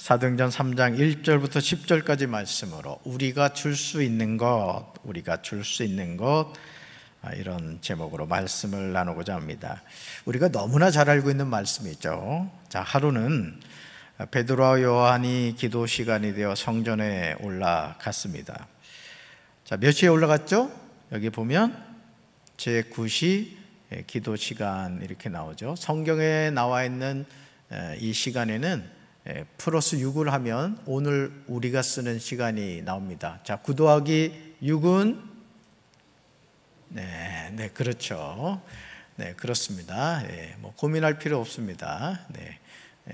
사도행전 3장 1절부터 10절까지 말씀으로 우리가 줄 수 있는 것, 이런 제목으로 말씀을 나누고자 합니다. 우리가 너무나 잘 알고 있는 말씀이죠. 자, 하루는 베드로와 요한이 기도 시간이 되어 성전에 올라갔습니다. 자, 몇 시에 올라갔죠? 여기 보면 제9시 기도 시간 이렇게 나오죠. 성경에 나와 있는 이 시간에는 플러스 6을 하면 오늘 우리가 쓰는 시간이 나옵니다. 자, 9 더하기 6은 네, 그렇죠. 네, 그렇습니다. 뭐 고민할 필요 없습니다. 네,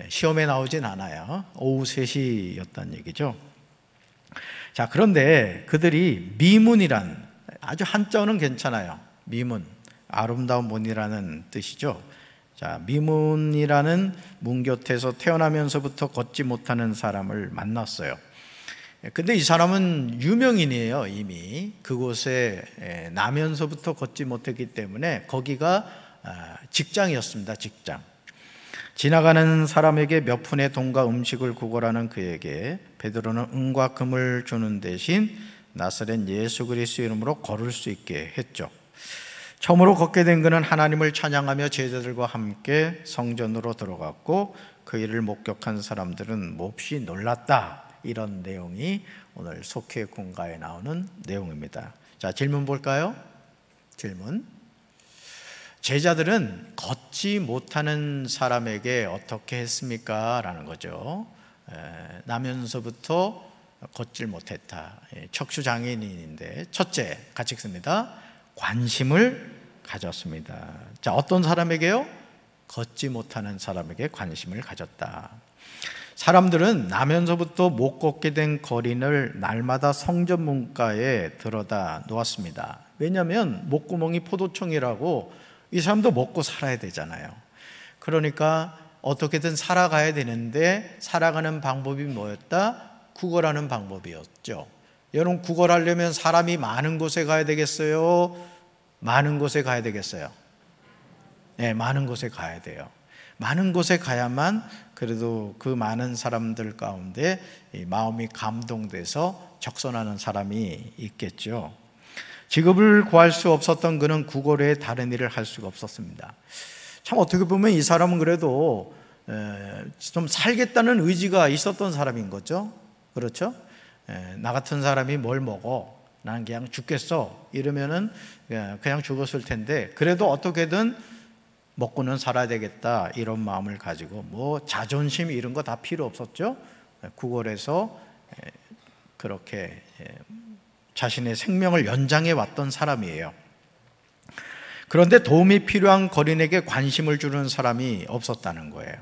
시험에 나오진 않아요. 오후 3시였다는 얘기죠. 자, 그런데 그들이 미문이란, 아주 한자어는 괜찮아요. 미문, 아름다운 문이라는 뜻이죠. 자, 미문이라는 문 곁에서 태어나면서부터 걷지 못하는 사람을 만났어요. 근데 이 사람은 유명인이에요. 이미 그곳에 나면서부터 걷지 못했기 때문에 거기가 직장이었습니다. 직장. 지나가는 사람에게 몇 푼의 돈과 음식을 구걸하는 그에게 베드로는 은과 금을 주는 대신 나사렛 예수 그리스도의 이름으로 걸을 수 있게 했죠. 처음으로 걷게 된 그는 하나님을 찬양하며 제자들과 함께 성전으로 들어갔고 그 일을 목격한 사람들은 몹시 놀랐다. 이런 내용이 오늘 속회 공가에 나오는 내용입니다. 자, 질문 볼까요? 질문. 제자들은 걷지 못하는 사람에게 어떻게 했습니까? 라는 거죠. 나면서부터 걷질 못했다. 척추장애인인데 첫째, 같이 읽습니다. 관심을 가졌습니다. 자, 어떤 사람에게요? 걷지 못하는 사람에게 관심을 가졌다. 사람들은 나면서부터 못 걷게 된 거린을 날마다 성전 문가에 들여다 놓았습니다. 왜냐하면 목구멍이 포도청이라고 이 사람도 먹고 살아야 되잖아요. 그러니까 어떻게든 살아가야 되는데 살아가는 방법이 뭐였다? 구걸하는 방법이었죠. 여러분, 구걸하려면 사람이 많은 곳에 가야 되겠어요? 많은 곳에 가야 되겠어요? 네, 많은 곳에 가야 돼요. 많은 곳에 가야만 그래도 그 많은 사람들 가운데 마음이 감동돼서 적선하는 사람이 있겠죠. 직업을 구할 수 없었던 그는 구걸 외에 다른 일을 할 수가 없었습니다. 참 어떻게 보면 이 사람은 그래도 좀 살겠다는 의지가 있었던 사람인 거죠. 그렇죠? 나 같은 사람이 뭘 먹어? 난 그냥 죽겠어. 이러면은 그냥 죽었을 텐데 그래도 어떻게든 먹고는 살아야 되겠다 이런 마음을 가지고 뭐 자존심 이런 거 다 필요 없었죠. 구걸해서 그렇게 자신의 생명을 연장해 왔던 사람이에요. 그런데 도움이 필요한 거린에게 관심을 주는 사람이 없었다는 거예요.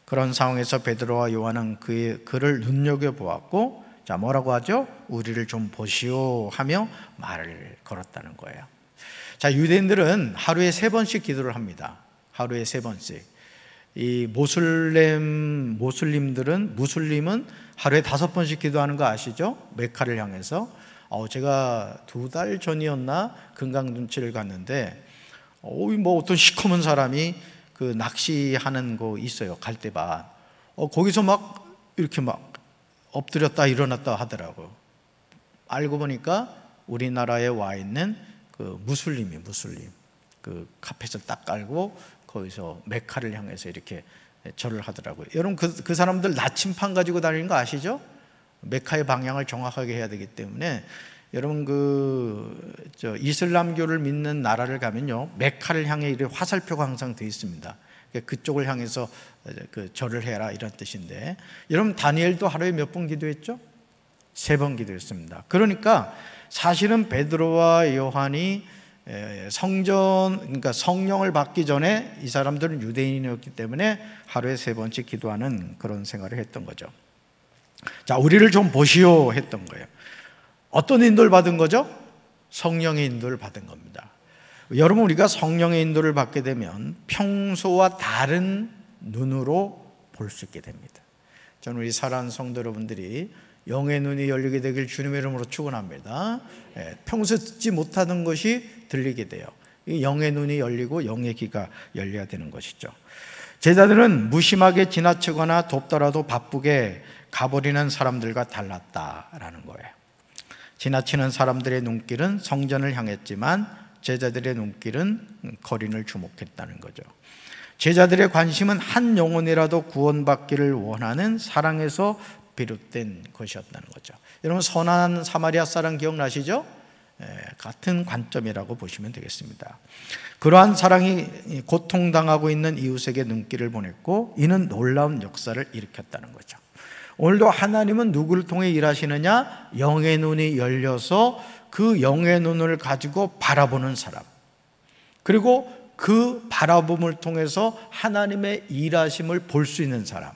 그런 상황에서 베드로와 요한은 그를 눈여겨보았고, 자, 뭐라고 하죠? 우리를 좀 보시오 하며 말을 걸었다는 거예요. 자, 유대인들은 하루에 3번씩 기도를 합니다. 하루에 3번씩. 이 무슬림은 하루에 5번씩 기도하는 거 아시죠? 메카를 향해서. 제가 2달 전이었나 금강둔치를 갔는데 뭐 어떤 시커먼 사람이 그 낚시하는 거 있어요. 갈대밭. 거기서 막 이렇게 막 엎드렸다 일어났다 하더라고요. 알고 보니까 우리나라에 와 있는 그 무슬림. 그 카펫을 딱 깔고 거기서 메카를 향해서 이렇게 절을 하더라고요. 여러분 그 사람들 나침판 가지고 다니는 거 아시죠? 메카의 방향을 정확하게 해야 되기 때문에 여러분 이슬람교를 믿는 나라를 가면요 메카를 향해 이렇게 화살표가 항상 되어 있습니다. 그쪽을 향해서 그 절을 해라 이런 뜻인데, 여러분 다니엘도 하루에 몇 번 기도했죠? 3번 기도했습니다. 그러니까 사실은 베드로와 요한이 그러니까 성령을 받기 전에 이 사람들은 유대인이었기 때문에 하루에 3번씩 기도하는 그런 생활을 했던 거죠. 자, 우리를 좀 보시오 했던 거예요. 어떤 인도를 받은 거죠? 성령의 인도를 받은 겁니다. 여러분, 우리가 성령의 인도를 받게 되면 평소와 다른 눈으로 볼 수 있게 됩니다. 저는 우리 사랑하는 성도 여러분들이 영의 눈이 열리게 되길 주님의 이름으로 축원합니다. 평소 듣지 못하는 것이 들리게 돼요. 이 영의 눈이 열리고 영의 귀가 열려야 되는 것이죠. 제자들은 무심하게 지나치거나 돕더라도 바쁘게 가버리는 사람들과 달랐다라는 거예요. 지나치는 사람들의 눈길은 성전을 향했지만 제자들의 눈길은 거린을 주목했다는 거죠. 제자들의 관심은 한 영혼이라도 구원받기를 원하는 사랑에서 비롯된 것이었다는 거죠. 여러분, 선한 사마리아 사람 기억나시죠? 같은 관점이라고 보시면 되겠습니다. 그러한 사랑이 고통당하고 있는 이웃에게 눈길을 보냈고, 이는 놀라운 역사를 일으켰다는 거죠. 오늘도 하나님은 누구를 통해 일하시느냐? 영의 눈이 열려서 그 영의 눈을 가지고 바라보는 사람, 그리고 그 바라봄을 통해서 하나님의 일하심을 볼 수 있는 사람,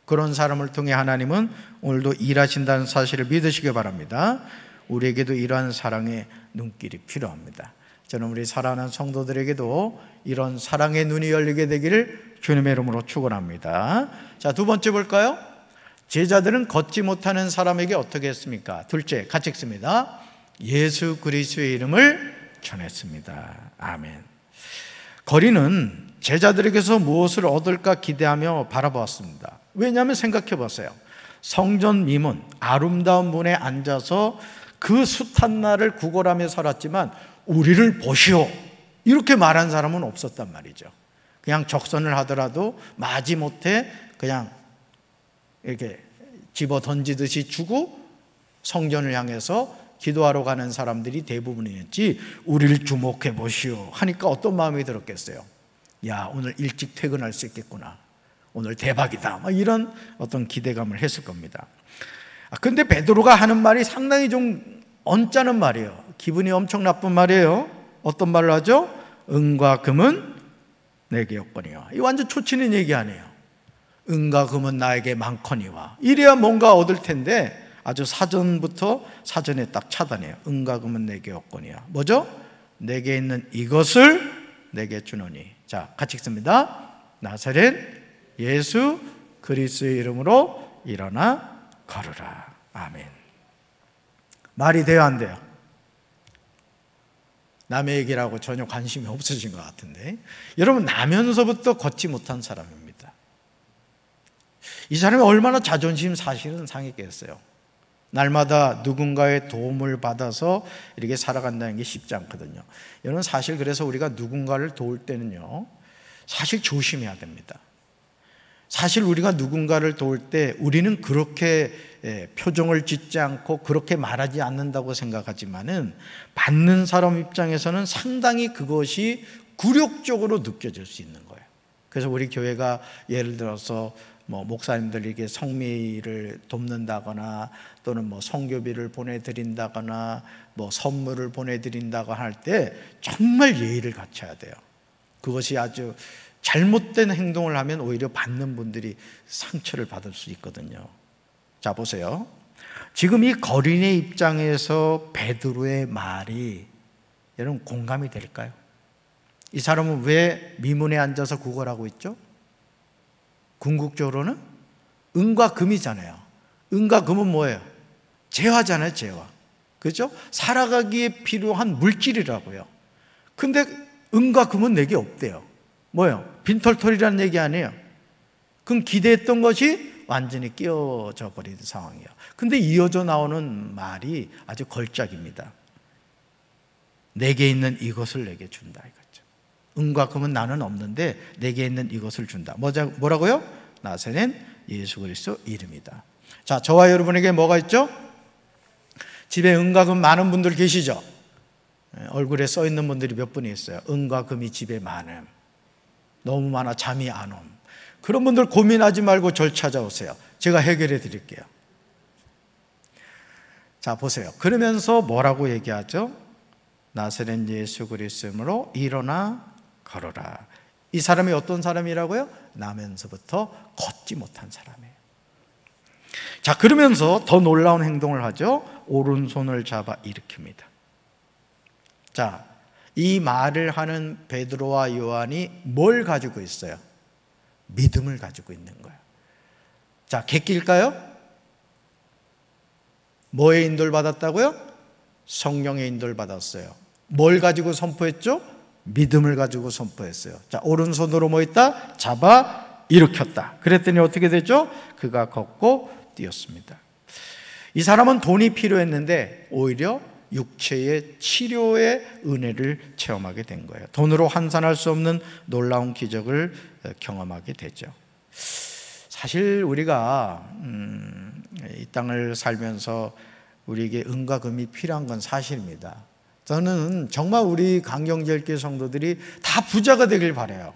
그런 사람을 통해 하나님은 오늘도 일하신다는 사실을 믿으시기 바랍니다. 우리에게도 이러한 사랑의 눈길이 필요합니다. 저는 우리 사랑하는 성도들에게도 이런 사랑의 눈이 열리게 되기를 주님의 이름으로 축원합니다. 자, 두 번째 볼까요? 제자들은 걷지 못하는 사람에게 어떻게 했습니까? 둘째, 같이 읽습니다. 예수 그리스도의 이름을 전했습니다. 아멘. 거리는 제자들에게서 무엇을 얻을까 기대하며 바라보았습니다. 왜냐하면 생각해 보세요. 성전 미문, 아름다운 문에 앉아서 그 숱한 날을 구걸하며 살았지만 우리를 보시오, 이렇게 말한 사람은 없었단 말이죠. 그냥 적선을 하더라도 마지못해 그냥 이렇게 집어 던지듯이 주고 성전을 향해서 기도하러 가는 사람들이 대부분이었지, 우리를 주목해 보시오 하니까 어떤 마음이 들었겠어요? 야, 오늘 일찍 퇴근할 수 있겠구나, 오늘 대박이다, 이런 어떤 기대감을 했을 겁니다. 근데 베드로가 하는 말이 상당히 좀 언짢은 말이에요. 기분이 엄청 나쁜 말이에요. 어떤 말을 하죠? 은과 금은 내게 없거니와. 이 완전 초치는 얘기 아니에요. 은과 금은 나에게 많거니와. 이래야 뭔가 얻을 텐데 아주 사전부터 사전에 딱 차단해요. 은과 금은 내게 없거니와. 뭐죠? 내게 있는 이것을 내게 주노니. 자, 같이 읽습니다. 나사렛 예수 그리스도의 이름으로 일어나 걸으라. 아멘. 말이 돼요, 안 돼요? 남의 얘기라고 전혀 관심이 없으신 것 같은데, 여러분, 나면서부터 걷지 못한 사람입니다. 이 사람이 얼마나 자존심 사실은 상했겠어요. 날마다 누군가의 도움을 받아서 이렇게 살아간다는 게 쉽지 않거든요. 여러분, 사실 그래서 우리가 누군가를 도울 때는요, 사실 조심해야 됩니다. 사실 우리가 누군가를 도울 때 우리는 그렇게 표정을 짓지 않고 그렇게 말하지 않는다고 생각하지만은, 받는 사람 입장에서는 상당히 그것이 굴욕적으로 느껴질 수 있는 거예요. 그래서 우리 교회가 예를 들어서 목사님들에게 성미를 돕는다거나 또는 성교비를 보내드린다거나 선물을 보내드린다거나 할 때 정말 예의를 갖춰야 돼요. 그것이 아주 잘못된 행동을 하면 오히려 받는 분들이 상처를 받을 수 있거든요. 자, 보세요. 지금 이 거린의 입장에서 베드로의 말이 여러분 공감이 될까요? 이 사람은 왜 미문에 앉아서 구걸하고 있죠? 궁극적으로는 은과 금이잖아요. 은과 금은 뭐예요? 재화잖아요, 재화. 그렇죠? 살아가기에 필요한 물질이라고요. 근데 은과 금은 내게 없대요. 뭐예요? 빈털털이라는 얘기 아니에요. 그럼 기대했던 것이 완전히 끼어져 버린 상황이에요. 근데 이어져 나오는 말이 아주 걸작입니다. 내게 있는 이것을 내게 준다, 이거죠. 은과 금은 나는 없는데 내게 있는 이것을 준다. 뭐라고요? 나사렛 예수 그리스도 이름이다. 자, 저와 여러분에게 뭐가 있죠? 집에 은과 금 많은 분들 계시죠? 얼굴에 써 있는 분들이 몇 분이 있어요. 은과 금이 집에 많음, 너무 많아 잠이 안 옴. 그런 분들 고민하지 말고 절 찾아오세요. 제가 해결해 드릴게요. 자, 보세요. 그러면서 뭐라고 얘기하죠? 나사렛 예수 그리스도 이름으로 일어나 걸어라. 이 사람이 어떤 사람이라고요? 나면서부터 걷지 못한 사람이에요. 자, 그러면서 더 놀라운 행동을 하죠. 오른손을 잡아 일으킵니다. 자, 이 말을 하는 베드로와 요한이 뭘 가지고 있어요? 믿음을 가지고 있는 거예요. 자, 객기일까요? 뭐의 인도를 받았다고요? 성령의 인도를 받았어요. 뭘 가지고 선포했죠? 믿음을 가지고 선포했어요. 자, 오른손으로 뭐 했다? 잡아 일으켰다. 그랬더니 어떻게 되죠? 그가 걷고 뛰었습니다. 이 사람은 돈이 필요했는데 오히려 육체의 치료의 은혜를 체험하게 된 거예요. 돈으로 환산할 수 없는 놀라운 기적을 경험하게 되죠. 사실 우리가 이 땅을 살면서 우리에게 은과 금이 필요한 건 사실입니다. 저는 정말 우리 강경제일교회 성도들이 다 부자가 되길 바라요.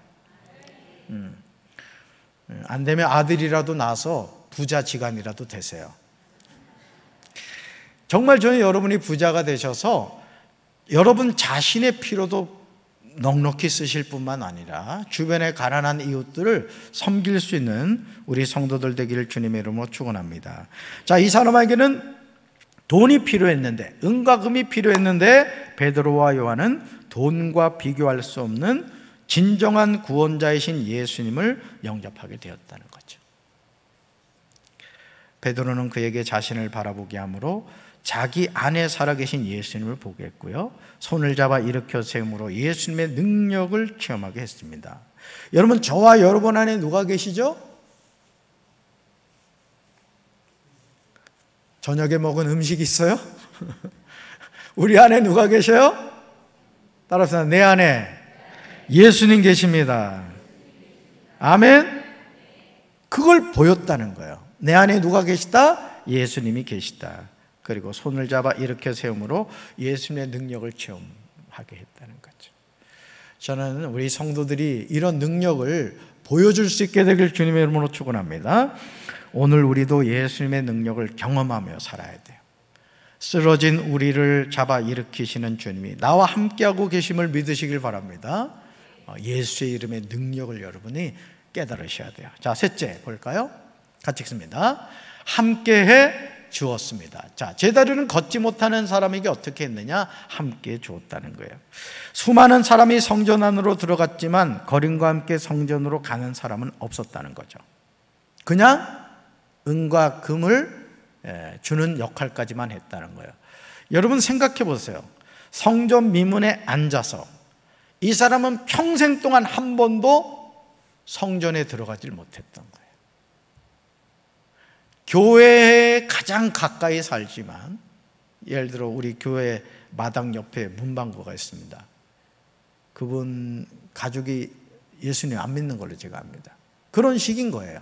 안 되면 아들이라도 낳아서 부자지간이라도 되세요. 정말 저는 여러분이 부자가 되셔서 여러분 자신의 필요도 넉넉히 쓰실 뿐만 아니라 주변의 가난한 이웃들을 섬길 수 있는 우리 성도들 되기를 주님의 이름으로 축원합니다. 자, 이 사람에게는 돈이 필요했는데, 은과 금이 필요했는데 베드로와 요한은 돈과 비교할 수 없는 진정한 구원자이신 예수님을 영접하게 되었다는 거죠. 베드로는 그에게 자신을 바라보게 하므로 자기 안에 살아계신 예수님을 보게 했고요, 손을 잡아 일으켜 세움으로 예수님의 능력을 체험하게 했습니다. 여러분, 저와 여러분 안에 누가 계시죠? 저녁에 먹은 음식 있어요? 우리 안에 누가 계셔요? 따라서 내 안에 예수님 계십니다. 아멘. 그걸 보였다는 거예요. 내 안에 누가 계시다? 예수님이 계시다. 그리고 손을 잡아 일으켜 세움으로 예수님의 능력을 체험하게 했다는 거죠. 저는 우리 성도들이 이런 능력을 보여줄 수 있게 되길 주님의 이름으로 축원합니다. 오늘 우리도 예수님의 능력을 경험하며 살아야 돼요. 쓰러진 우리를 잡아 일으키시는 주님이 나와 함께하고 계심을 믿으시길 바랍니다. 예수의 이름의 능력을 여러분이 깨달으셔야 돼요. 자, 셋째 볼까요? 같이 읽습니다. 함께해 주었습니다. 자, 제자들은 걷지 못하는 사람에게 어떻게 했느냐? 함께 주었다는 거예요. 수많은 사람이 성전 안으로 들어갔지만 거린과 함께 성전으로 가는 사람은 없었다는 거죠. 그냥 은과 금을 주는 역할까지만 했다는 거예요. 여러분 생각해 보세요. 성전 미문에 앉아서 이 사람은 평생 동안 한 번도 성전에 들어가질 못했던 거예요. 교회에 가장 가까이 살지만, 예를 들어 우리 교회 마당 옆에 문방구가 있습니다. 그분 가족이 예수님 안 믿는 걸로 제가 압니다. 그런 식인 거예요.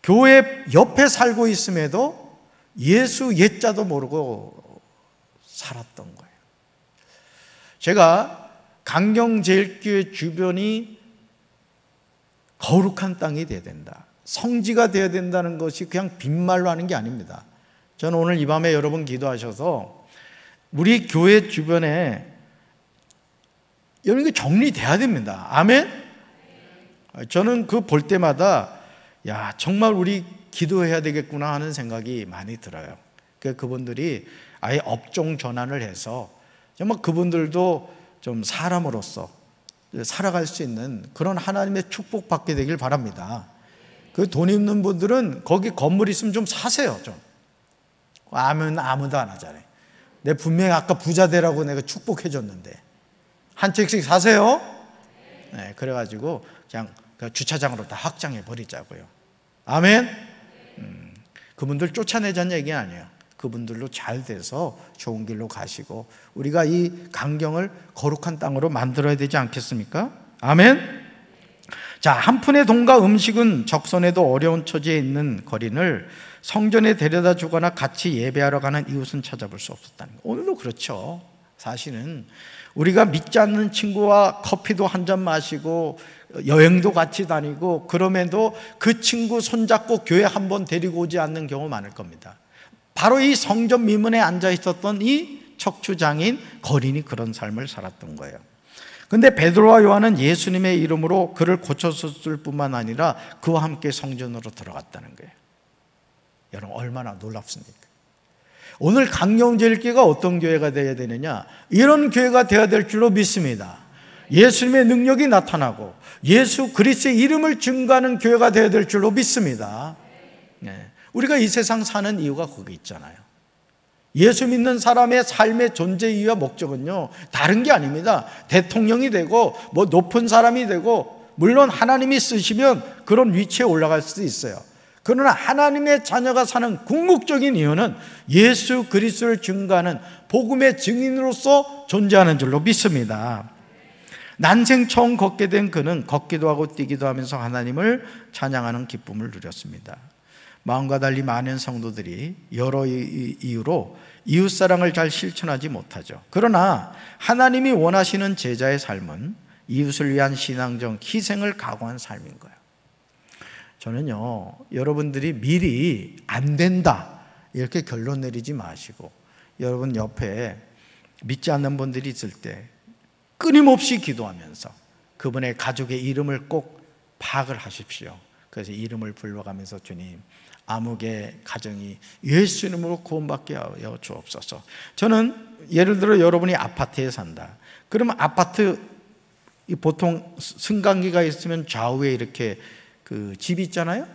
교회 옆에 살고 있음에도 예수 옛자도 모르고 살았던 거예요. 제가 강경제일교회 주변이 거룩한 땅이 돼야 된다, 성지가 되어야 된다는 것이 그냥 빈말로 하는 게 아닙니다. 저는 오늘 이 밤에 여러분 기도하셔서 우리 교회 주변에 이런 게 정리돼야 됩니다. 아멘? 저는 그 볼 때마다 야, 정말 우리 기도해야 되겠구나 하는 생각이 많이 들어요. 그분들이 아예 업종 전환을 해서 정말 그분들도 좀 사람으로서 살아갈 수 있는 그런 하나님의 축복받게 되길 바랍니다. 그 돈 있는 분들은 거기 건물 있으면 좀 사세요. 좀. 아무도 안 하잖아요. 내 분명히 아까 부자 되라고 내가 축복해 줬는데 한 채씩 사세요. 네, 그래가지고 그냥 주차장으로 다 확장해 버리자고요. 아멘. 그분들 쫓아내자는 얘기 아니에요. 그분들로 잘 돼서 좋은 길로 가시고 우리가 이 강경을 거룩한 땅으로 만들어야 되지 않겠습니까? 아멘. 자, 한 푼의 돈과 음식은 적선에도 어려운 처지에 있는 거린을 성전에 데려다 주거나 같이 예배하러 가는 이웃은 찾아볼 수 없었다는 거예요. 오늘도 그렇죠. 사실은 우리가 믿지 않는 친구와 커피도 한 잔 마시고 여행도 같이 다니고 그럼에도 그 친구 손잡고 교회 한 번 데리고 오지 않는 경우 많을 겁니다. 바로 이 성전 미문에 앉아 있었던 이 척추장애인 거린이 그런 삶을 살았던 거예요. 근데 베드로와 요한은 예수님의 이름으로 그를 고쳤을 뿐만 아니라 그와 함께 성전으로 들어갔다는 거예요. 여러분 얼마나 놀랍습니까? 오늘 강경제일교회가 어떤 교회가 되어야 되느냐? 이런 교회가 되어야 될 줄로 믿습니다. 예수님의 능력이 나타나고 예수 그리스도의 이름을 증거하는 교회가 되어야 될 줄로 믿습니다. 네. 우리가 이 세상 사는 이유가 거기 있잖아요. 예수 믿는 사람의 삶의 존재 이유와 목적은요 다른 게 아닙니다. 대통령이 되고 뭐 높은 사람이 되고 물론 하나님이 쓰시면 그런 위치에 올라갈 수도 있어요. 그러나 하나님의 자녀가 사는 궁극적인 이유는 예수 그리스도를 증거하는 복음의 증인으로서 존재하는 줄로 믿습니다. 난생 처음 걷게 된 그는 걷기도 하고 뛰기도 하면서 하나님을 찬양하는 기쁨을 누렸습니다. 마음과 달리 많은 성도들이 여러 이유로 이웃사랑을 잘 실천하지 못하죠. 그러나 하나님이 원하시는 제자의 삶은 이웃을 위한 신앙적 희생을 각오한 삶인 거예요. 저는요, 여러분들이 미리 안 된다 이렇게 결론 내리지 마시고, 여러분 옆에 믿지 않는 분들이 있을 때 끊임없이 기도하면서 그분의 가족의 이름을 꼭 파악을 하십시오. 그래서 이름을 불러가면서 주님, 아무개 가정이 예수 이름으로 구원받게 하여 주옵소서. 저는 예를 들어 여러분이 아파트에 산다. 그러면 아파트 보통 승강기가 있으면 좌우에 이렇게 그 집이 있잖아요.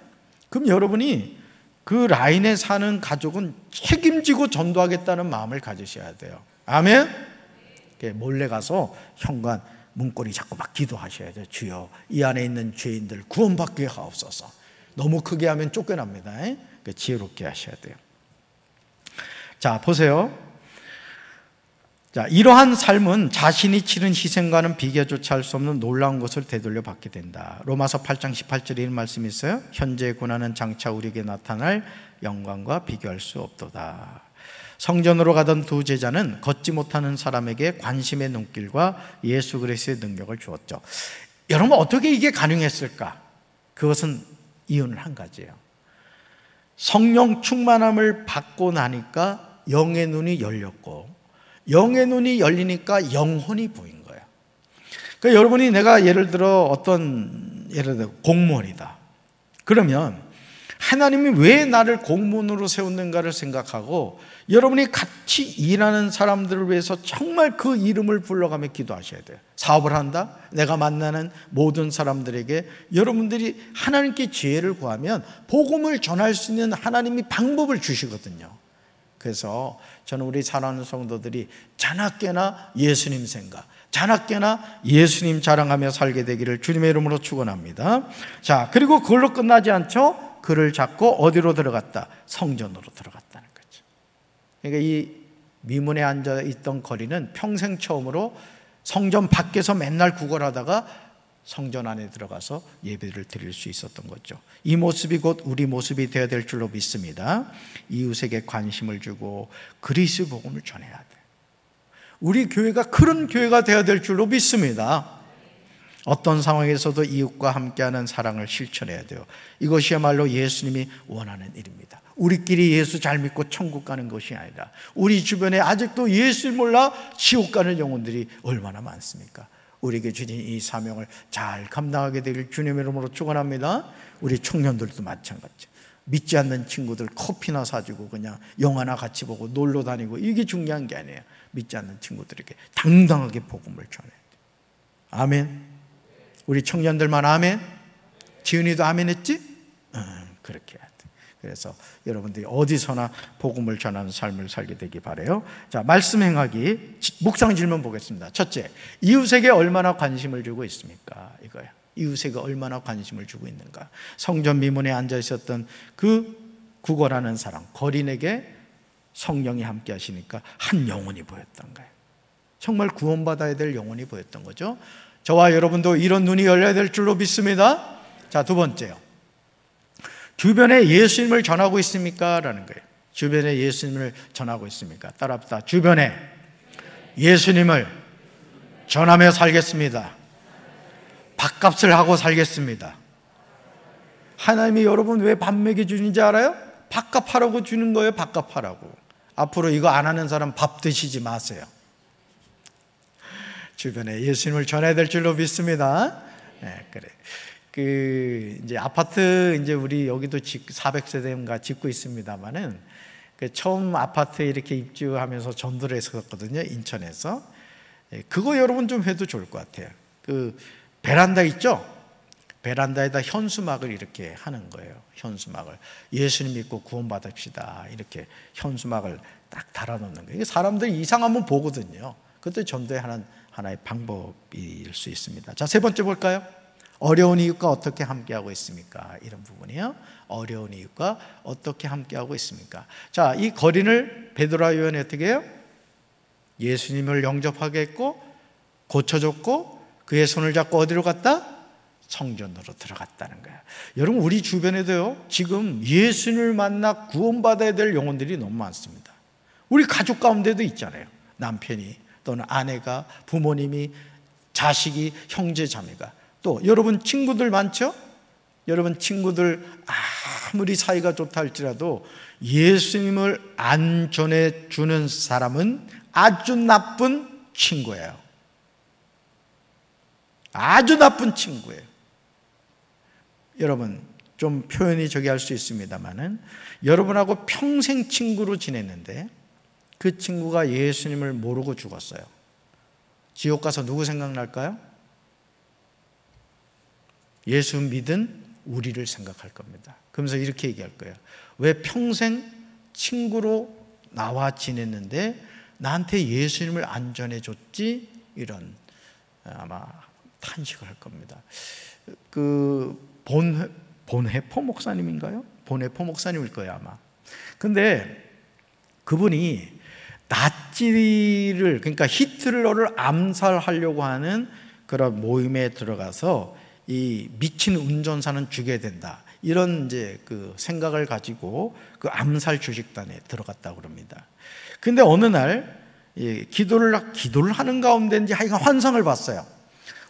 그럼 여러분이 그 라인에 사는 가족은 책임지고 전도하겠다는 마음을 가지셔야 돼요. 아멘? 몰래 가서 현관 문고리 잡고 막 기도하셔야 돼요. 주여, 이 안에 있는 죄인들 구원받게 하옵소서. 너무 크게 하면 쫓겨납니다. 지혜롭게 하셔야 돼요. 자, 보세요. 자, 이러한 삶은 자신이 치른 희생과는 비교조차 할 수 없는 놀라운 것을 되돌려 받게 된다. 로마서 8장 18절에 이런 말씀이 있어요. 현재의 고난은 장차 우리에게 나타날 영광과 비교할 수 없도다. 성전으로 가던 두 제자는 걷지 못하는 사람에게 관심의 눈길과 예수 그리스도의 능력을 주었죠. 여러분, 어떻게 이게 가능했을까? 그것은 이유는 한 가지예요. 성령 충만함을 받고 나니까 영의 눈이 열렸고, 영의 눈이 열리니까 영혼이 보인 거예요. 그러니까 여러분이, 내가 예를 들어 예를 들어 공무원이다. 그러면 하나님이 왜 나를 공무원으로 세웠는가를 생각하고, 여러분이 같이 일하는 사람들을 위해서 정말 그 이름을 불러가며 기도하셔야 돼요. 사업을 한다? 내가 만나는 모든 사람들에게 여러분들이 하나님께 지혜를 구하면 복음을 전할 수 있는 하나님이 방법을 주시거든요. 그래서 저는 우리 사랑하는 성도들이 자나깨나 예수님 생각, 자나깨나 예수님 자랑하며 살게 되기를 주님의 이름으로 축원합니다. 자, 그리고 그걸로 끝나지 않죠? 그를 잡고 어디로 들어갔다? 성전으로 들어갔다는 거죠. 그러니까 이 미문에 앉아 있던 거리는 평생 처음으로 성전 밖에서 맨날 구걸하다가 성전 안에 들어가서 예배를 드릴 수 있었던 거죠. 이 모습이 곧 우리 모습이 되어야 될 줄로 믿습니다. 이웃에게 관심을 주고 그리스도 복음을 전해야 돼요. 우리 교회가 그런 교회가 되어야 될 줄로 믿습니다. 어떤 상황에서도 이웃과 함께하는 사랑을 실천해야 돼요. 이것이야말로 예수님이 원하는 일입니다. 우리끼리 예수 잘 믿고 천국 가는 것이 아니라 우리 주변에 아직도 예수를 몰라 지옥 가는 영혼들이 얼마나 많습니까? 우리에게 주신 이 사명을 잘 감당하게 되길 주님의 이름으로 축원합니다. 우리 청년들도 마찬가지. 믿지 않는 친구들 커피나 사주고 그냥 영화나 같이 보고 놀러 다니고, 이게 중요한 게 아니에요. 믿지 않는 친구들에게 당당하게 복음을 전해야 돼요. 아멘. 우리 청년들만 아멘? 지은이도 아멘 했지? 그렇게 해야 돼. 그래서 여러분들이 어디서나 복음을 전하는 삶을 살게 되기 바라요. 자, 말씀 행하기 묵상 질문 보겠습니다. 첫째, 이웃에게 얼마나 관심을 주고 있습니까? 이거예요. 이웃에게 얼마나 관심을 주고 있는가? 성전 미문에 앉아 있었던 그 구걸하는 사람, 거린에게 성령이 함께 하시니까 한 영혼이 보였던 거예요. 정말 구원받아야 될 영혼이 보였던 거죠. 저와 여러분도 이런 눈이 열려야 될 줄로 믿습니다. 자, 두 번째요. 주변에 예수님을 전하고 있습니까? 라는 거예요. 주변에 예수님을 전하고 있습니까? 따라합시다. 주변에 예수님을 전하며 살겠습니다. 밥값을 하고 살겠습니다. 하나님이 여러분 왜 밥 먹여주는지 알아요? 밥값 하라고 주는 거예요. 밥값 하라고. 앞으로 이거 안 하는 사람 밥 드시지 마세요. 주변에 예수님을 전해야 될 줄로 믿습니다. 네, 그래. 이제 아파트, 이제 우리 여기도 400세대인가 짓고 있습니다만은, 처음 아파트에 이렇게 입주하면서 전도를 했었거든요. 인천에서. 그거 여러분 좀 해도 좋을 것 같아요. 베란다 있죠? 베란다에다 현수막을 이렇게 하는 거예요. 현수막을. 예수님 믿고 구원받읍시다. 이렇게 현수막을 딱 달아놓는 거예요. 사람들이 이상하면 보거든요. 그것도 전도의 하나의 방법일 수 있습니다. 자, 세 번째 볼까요? 어려운 이웃과 어떻게 함께하고 있습니까? 이런 부분이요. 어려운 이웃과 어떻게 함께하고 있습니까? 자, 이 거린을 베드로와 요한이 어떻게 해요? 예수님을 영접하게 했고 고쳐줬고 그의 손을 잡고 어디로 갔다? 성전으로 들어갔다는 거예요. 여러분, 우리 주변에도요, 지금 예수님을 만나 구원받아야 될 영혼들이 너무 많습니다. 우리 가족 가운데도 있잖아요. 남편이 또는 아내가, 부모님이, 자식이, 형제 자매가. 또 여러분 친구들 많죠? 여러분 친구들 아무리 사이가 좋다 할지라도 예수님을 안 전해주는 사람은 아주 나쁜 친구예요. 아주 나쁜 친구예요. 여러분, 좀 표현이 저기 할 수 있습니다만은 여러분하고 평생 친구로 지냈는데 그 친구가 예수님을 모르고 죽었어요. 지옥 가서 누구 생각날까요? 예수 믿은 우리를 생각할 겁니다. 그러면서 이렇게 얘기할 거예요. 왜 평생 친구로 나와 지냈는데 나한테 예수님을 안 전해줬지? 이런 아마 탄식을 할 겁니다. 본해포 목사님인가요? 본해포 목사님일 거예요 아마. 근데 그분이 나치를, 그러니까 히틀러를 암살하려고 하는 그런 모임에 들어가서 이 미친 운전사는 죽여야 된다, 이런 이제 그 생각을 가지고 그 암살 조직단에 들어갔다고 그럽니다. 근데 어느 날 기도를 하는 가운데인지 하여간 환상을 봤어요.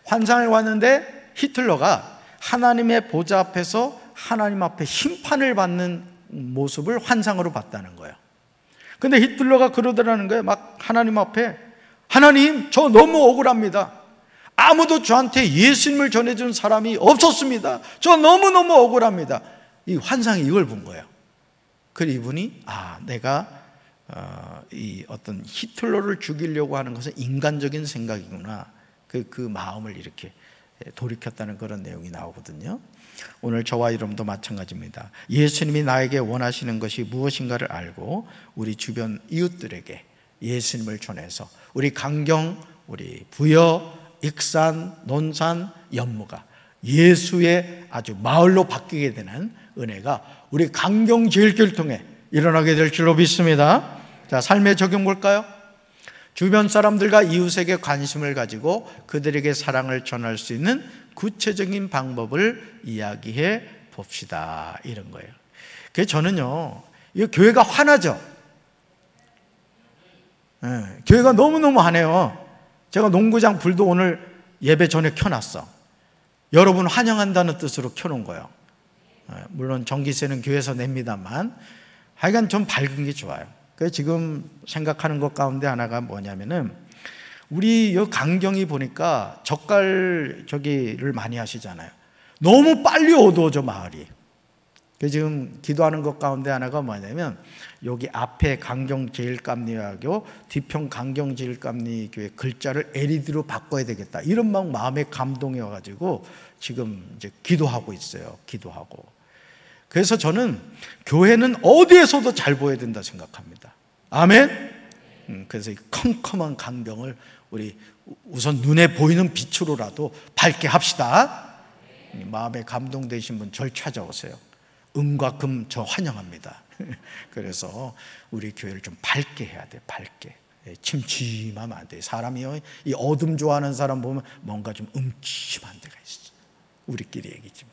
환상을 봤는데 히틀러가 하나님의 보좌 앞에서 하나님 앞에 심판을 받는 모습을 환상으로 봤다는 거예요. 근데 히틀러가 그러더라는 거예요. 막 하나님 앞에, 하나님, 저 너무 억울합니다. 아무도 저한테 예수님을 전해준 사람이 없었습니다. 저 너무너무 억울합니다. 이 환상이 이걸 본 거예요. 그래서 이분이 내가 이 어떤 히틀러를 죽이려고 하는 것은 인간적인 생각이구나, 그 마음을 이렇게 돌이켰다는 그런 내용이 나오거든요. 오늘 저와 여러분도 마찬가지입니다. 예수님이 나에게 원하시는 것이 무엇인가를 알고 우리 주변 이웃들에게 예수님을 전해서 우리 강경, 우리 부여, 익산, 논산, 연무가 예수의 아주 마을로 바뀌게 되는 은혜가 우리 강경제일교회를 통해 일어나게 될 줄로 믿습니다. 자, 삶의 적용 볼까요? 주변 사람들과 이웃에게 관심을 가지고 그들에게 사랑을 전할 수 있는 구체적인 방법을 이야기해 봅시다, 이런 거예요. 그래서 저는요, 이 교회가 화나죠. 교회가 너무너무 화내요. 제가 농구장 불도 오늘 예배 전에 켜놨어. 여러분 환영한다는 뜻으로 켜놓은 거예요. 물론 전기세는 교회에서 냅니다만 하여간 좀 밝은 게 좋아요. 그래서 지금 생각하는 것 가운데 하나가 뭐냐면은, 우리 여 강경이 보니까 젓갈 저기를 많이 하시잖아요. 너무 빨리 어두워져 마을이. 그래서 지금 기도하는 것 가운데 하나가 뭐냐면, 여기 앞에 강경제일감리교회, 뒤편 강경제일감리교회 글자를 LED로 바꿔야 되겠다, 이런 막 마음에 감동이 와가지고 지금 이제 기도하고 있어요. 기도하고. 그래서 저는 교회는 어디에서도 잘 보여야 된다 생각합니다. 아멘. 그래서 이 컴컴한 강경을 우리 우선 눈에 보이는 빛으로라도 밝게 합시다. 마음에 감동되신 분 절 찾아오세요. 은과 금 저 환영합니다. 그래서 우리 교회를 좀 밝게 해야 돼. 밝게. 침침하면 안 돼. 사람이요, 이 어둠 좋아하는 사람 보면 뭔가 좀 음침한 데가 있어. 우리끼리 얘기지.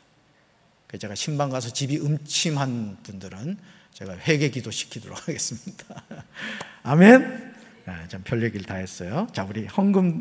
그래서 제가 신방 가서 집이 음침한 분들은 제가 회개 기도 시키도록 하겠습니다. 아멘. 참 별 얘기를 다 했어요. 자, 우리 헌금